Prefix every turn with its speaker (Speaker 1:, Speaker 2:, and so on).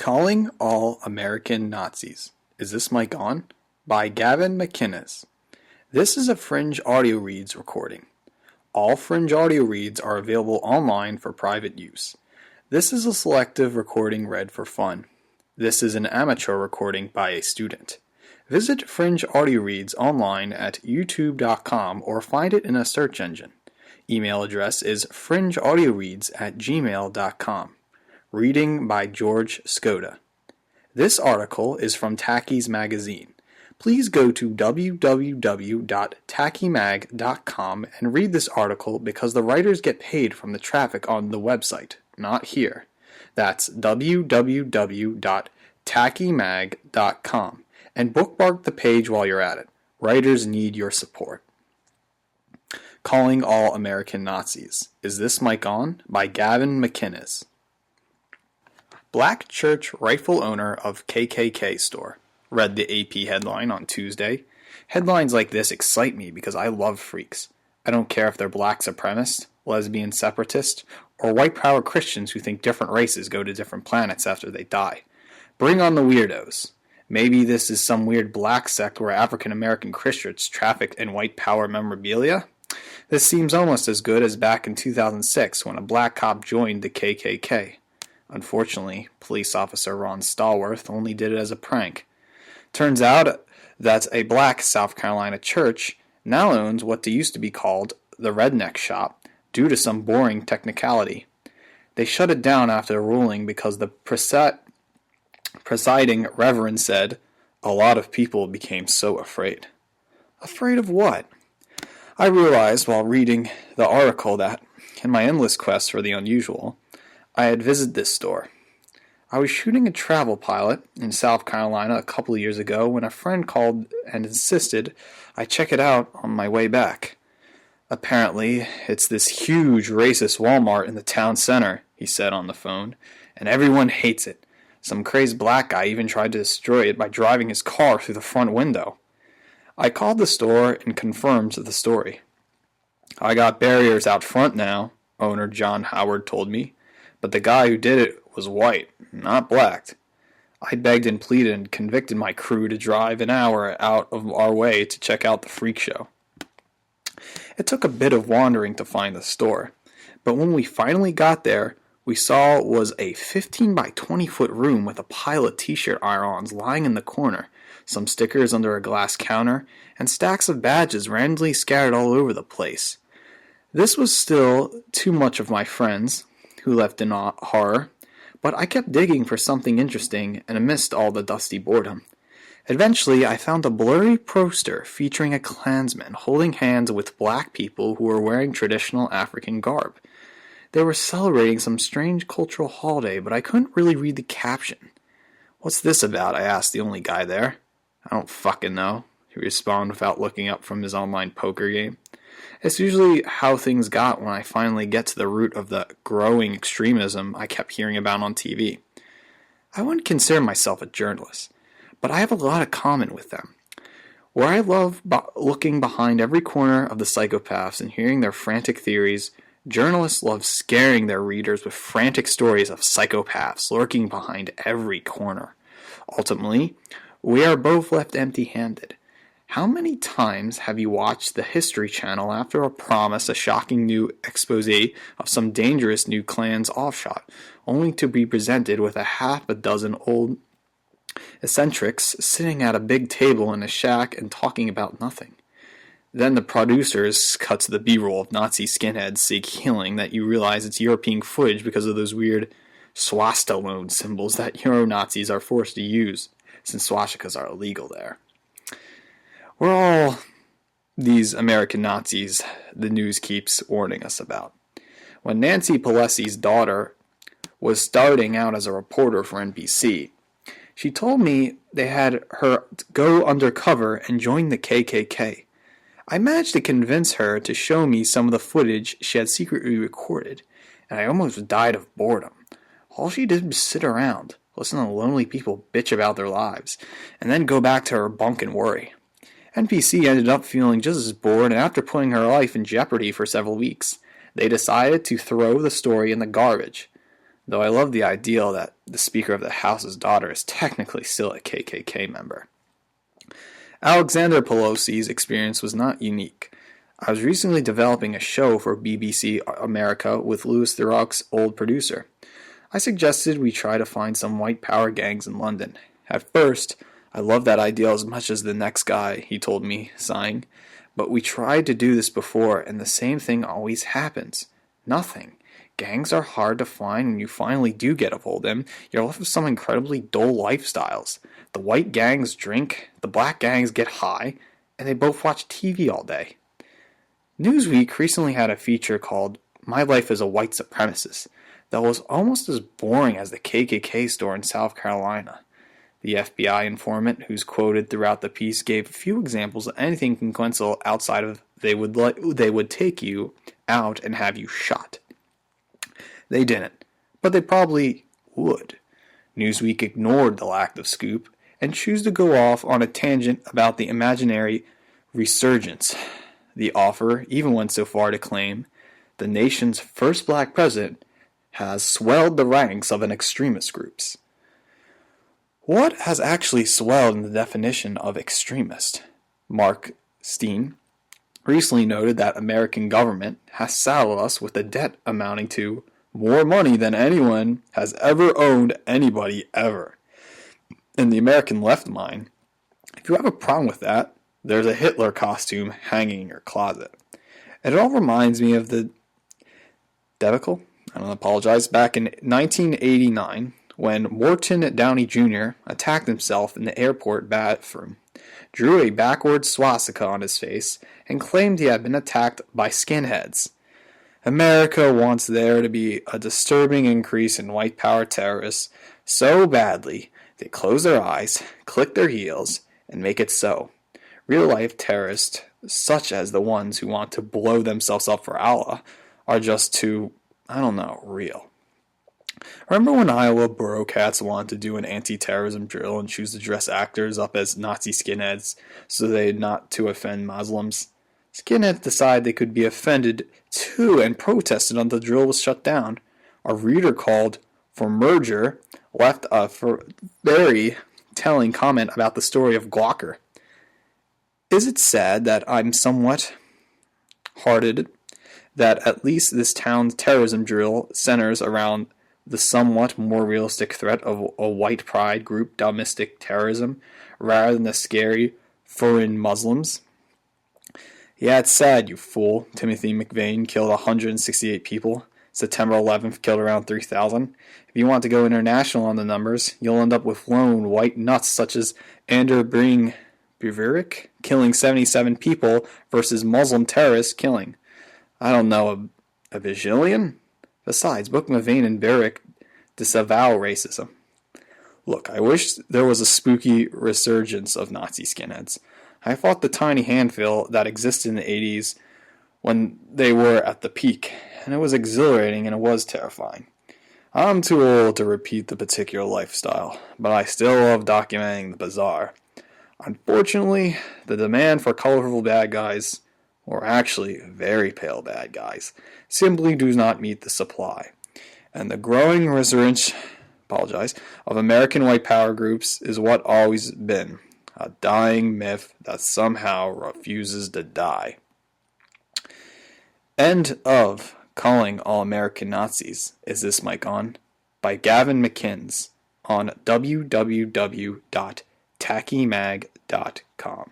Speaker 1: Calling All American Nazis. Is This Mic On? By Gavin McInnes. This is a Fringe Audio Reads recording. All Fringe Audio Reads are available online for private use. This is a selective recording read for fun. This is an amateur recording by a student. Visit Fringe Audio Reads online at youtube.com or find it in a search engine. Email address is fringeaudioreads@gmail.com. Reading by George Skoda. This article is from Tacky's magazine. Please go to www.tackymag.com and read this article because the writers get paid from the traffic on the website, not here. That's www.tackymag.com and bookmark the page while you're at it. Writers need your support. Calling All American Nazis. Is This Mic On? By Gavin McInnes. Black church rifle owner of KKK store, read the AP headline on Tuesday. Headlines like this excite me because I love freaks. I don't care if they're black supremacists, lesbian separatists, or white power Christians who think different races go to different planets after they die. Bring on the weirdos. Maybe this is some weird black sect where African American Christians trafficked in white power memorabilia? This seems almost as good as back in 2006 when a black cop joined the KKK. Unfortunately, police officer Ron Stallworth only did it as a prank. Turns out that a black South Carolina church now owns what used to be called the Redneck Shop due to some boring technicality. They shut it down after a ruling because the presiding reverend said, "A lot of people became so afraid." Afraid of what? I realized while reading the article that, in my endless quest for the unusual, I had visited this store. I was shooting a travel pilot in South Carolina a couple of years ago when a friend called and insisted I check it out on my way back. Apparently, it's this huge racist Walmart in the town center, he said on the phone, and everyone hates it. Some crazed black guy even tried to destroy it by driving his car through the front window. I called the store and confirmed the story. "I got barriers out front now," owner John Howard told me. But the guy who did it was white, not black. I begged and pleaded and convicted my crew to drive an hour out of our way to check out the freak show. It took a bit of wandering to find the store, but when we finally got there, we saw it was a 15 by 20 foot room with a pile of t-shirt iron-ons lying in the corner, some stickers under a glass counter, and stacks of badges randomly scattered all over the place. This was still too much of my friends, who left in horror, but I kept digging for something interesting and amidst all the dusty boredom. Eventually, I found a blurry poster featuring a Klansman holding hands with black people who were wearing traditional African garb. They were celebrating some strange cultural holiday, but I couldn't really read the caption. "What's this about?" I asked the only guy there. "I don't fucking know," he responded without looking up from his online poker game. It's usually how things got when I finally get to the root of the growing extremism I kept hearing about on TV. I wouldn't consider myself a journalist, but I have a lot in common with them. Where I love looking behind every corner of the psychopaths and hearing their frantic theories, journalists love scaring their readers with frantic stories of psychopaths lurking behind every corner. Ultimately, we are both left empty-handed. How many times have you watched the History Channel after a shocking new expose of some dangerous new Klan's offshoot, only to be presented with a half a dozen old eccentrics sitting at a big table in a shack and talking about nothing? Then the producers cut to the B-roll of Nazi skinheads seek healing that you realize it's European footage because of those weird swastika symbols that Euro-Nazis are forced to use, since swastikas are illegal there. We're all these American Nazis the news keeps warning us about. When Nancy Pelosi's daughter was starting out as a reporter for NBC, she told me they had her go undercover and join the KKK. I managed to convince her to show me some of the footage she had secretly recorded, and I almost died of boredom. All she did was sit around, listen to lonely people bitch about their lives, and then go back to her bunk and worry. NBC ended up feeling just as bored, and after putting her life in jeopardy for several weeks, they decided to throw the story in the garbage. though I love the ideal that the Speaker of the House's daughter is technically still a KKK member. Alexander Pelosi's experience was not unique. I was recently developing a show for BBC America with Louis Theroux' old producer. I suggested we try to find some white power gangs in London. At first, I loved that idea as much as the next guy, he told me, sighing. But we tried to do this before, and the same thing always happens. Nothing. Gangs are hard to find, and you finally do get a hold of them. You're left with some incredibly dull lifestyles. The white gangs drink, the black gangs get high, and they both watch TV all day. Newsweek recently had a feature called My Life as a White Supremacist that was almost as boring as the KKK store in South Carolina. The FBI informant who's quoted throughout the piece gave few examples of anything consequential outside of they would take you out and have you shot. They didn't, but they probably would. Newsweek ignored the lack of scoop and chose to go off on a tangent about the imaginary resurgence. The offer even went so far to claim the nation's first black president has swelled the ranks of an extremist groups. What has actually swelled in the definition of extremist? Mark Steen recently noted that American government has saddled us with a debt amounting to more money than anyone has ever owned anybody ever. In the American left mind, if you have a problem with that, there's a Hitler costume hanging in your closet. And it all reminds me of the debacle, back in 1989, when Morton Downey Jr. attacked himself in the airport bathroom, drew a backward swastika on his face, and claimed he had been attacked by skinheads. America wants there to be a disturbing increase in white power terrorists so badly they close their eyes, click their heels, and make it so. Real-life terrorists, such as the ones who want to blow themselves up for Allah, are just too, real. Remember when Iowa Borough Cats wanted to do an anti-terrorism drill and choose to dress actors up as Nazi skinheads so they not to offend Muslims? Skinheads decided they could be offended too and protested until the drill was shut down. A reader called for merger left a very telling comment about the story of Gawker. Is it sad that I'm somewhat hearted that at least this town's terrorism drill centers around the somewhat more realistic threat of a white pride group domestic terrorism rather than the scary foreign Muslims? Yeah, it's sad, you fool. Timothy McVeigh killed 168 people. September 11th killed around 3,000. If you want to go international on the numbers, you'll end up with lone white nuts such as Ander Breivik killing 77 people versus Muslim terrorists killing, a bajillion? Besides, both McVeigh and Breivik disavow racism. Look, I wish there was a spooky resurgence of Nazi skinheads. I fought the tiny handful that existed in the 80s when they were at the peak, and it was exhilarating and it was terrifying. I'm too old to repeat the particular lifestyle, but I still love documenting the bizarre. Unfortunately, the demand for colorful bad guys, or actually very pale bad guys, simply does not meet the supply. And the growing resurgence of American white power groups is what always been, a dying myth that somehow refuses to die. End of Calling All American Nazis, Is This Mic On? By Gavin McInnes on www.tackymag.com.